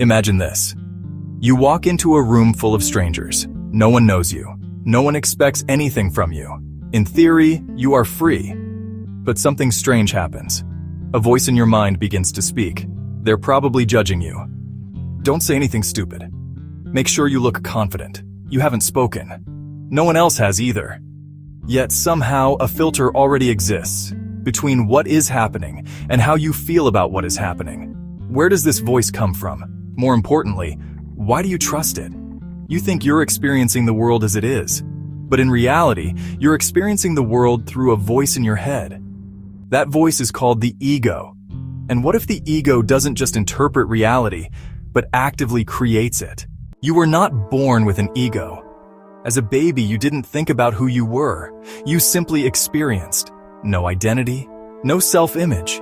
Imagine this. You walk into a room full of strangers. No one knows you. No one expects anything from you. In theory, you are free. But something strange happens. A voice in your mind begins to speak. They're probably judging you. Don't say anything stupid. Make sure you look confident. You haven't spoken. No one else has either. Yet somehow a filter already exists between what is happening and how you feel about what is happening. Where does this voice come from? More importantly, why do you trust it? You think you're experiencing the world as it is, but in reality, you're experiencing the world through a voice in your head. That voice is called the ego. And what if the ego doesn't just interpret reality, but actively creates it? You were not born with an ego. As a baby, you didn't think about who you were. You simply experienced. No identity, no self-image.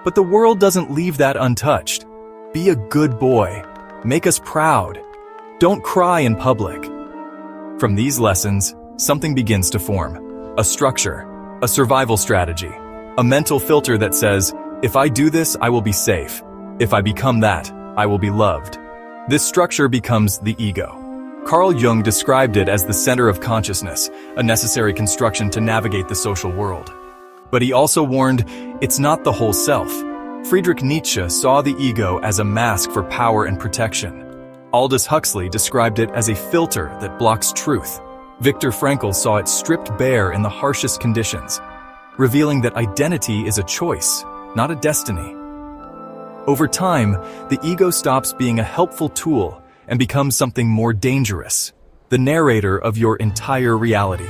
But the world doesn't leave that untouched. Be a good boy. Make us proud. Don't cry in public. From these lessons, something begins to form. A structure, a survival strategy, a mental filter that says, if I do this, I will be safe. If I become that, I will be loved. This structure becomes the ego. Carl Jung described it as the center of consciousness, a necessary construction to navigate the social world. But he also warned, it's not the whole self. Friedrich Nietzsche saw the ego as a mask for power and protection. Aldous Huxley described it as a filter that blocks truth. Viktor Frankl saw it stripped bare in the harshest conditions, revealing that identity is a choice, not a destiny. Over time, the ego stops being a helpful tool and becomes something more dangerous, the narrator of your entire reality.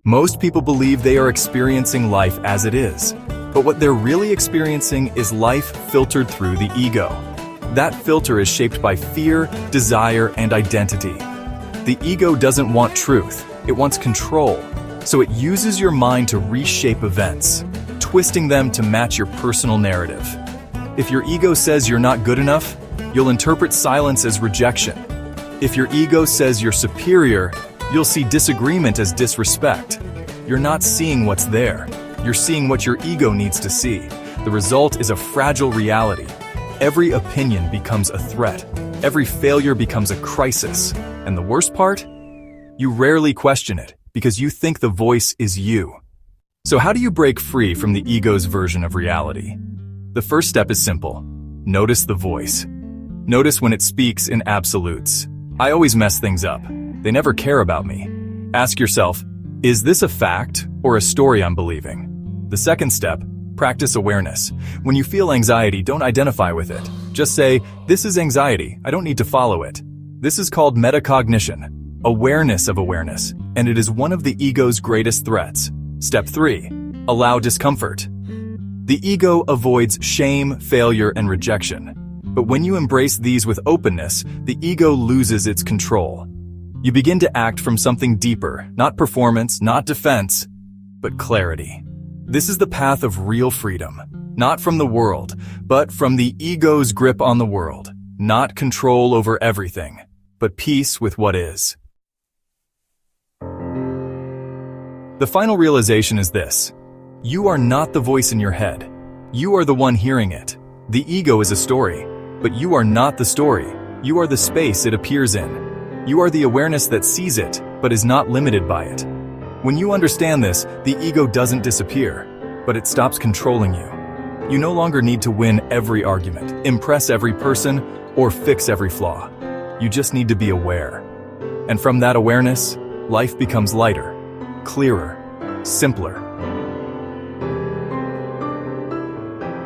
Most people believe they are experiencing life as it is, but what they're really experiencing is life filtered through the ego. That filter is shaped by fear, desire, and identity. The ego doesn't want truth, it wants control, so it uses your mind to reshape events, twisting them to match your personal narrative. If your ego says you're not good enough, you'll interpret silence as rejection. If your ego says you're superior, you'll see disagreement as disrespect. You're not seeing what's there. You're seeing what your ego needs to see. The result is a fragile reality. Every opinion becomes a threat. Every failure becomes a crisis. And the worst part? You rarely question it because you think the voice is you. So how do you break free from the ego's version of reality? The first step is simple. Notice the voice. Notice when it speaks in absolutes. I always mess things up. They never care about me. Ask yourself, is this a fact or a story I'm believing? The second step, practice awareness. When you feel anxiety, don't identify with it. Just say, this is anxiety, I don't need to follow it. This is called metacognition, awareness of awareness, and it is one of the ego's greatest threats. Step 3, allow discomfort. The ego avoids shame, failure, and rejection. But when you embrace these with openness, the ego loses its control. You begin to act from something deeper, not performance, not defense, but clarity. This is the path of real freedom, not from the world, but from the ego's grip on the world, not control over everything, but peace with what is. The final realization is this: you are not the voice in your head. You are the one hearing it. The ego is a story, but you are not the story. You are the space it appears in. You are the awareness that sees it, but is not limited by it. When you understand this, the ego doesn't disappear, but it stops controlling you. You no longer need to win every argument, impress every person, or fix every flaw. You just need to be aware. And from that awareness, life becomes lighter, clearer, simpler.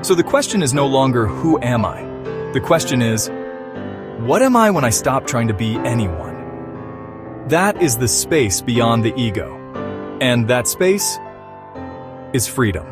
So the question is no longer, who am I? The question is, what am I when I stop trying to be anyone? That is the space beyond the ego. And that space is freedom.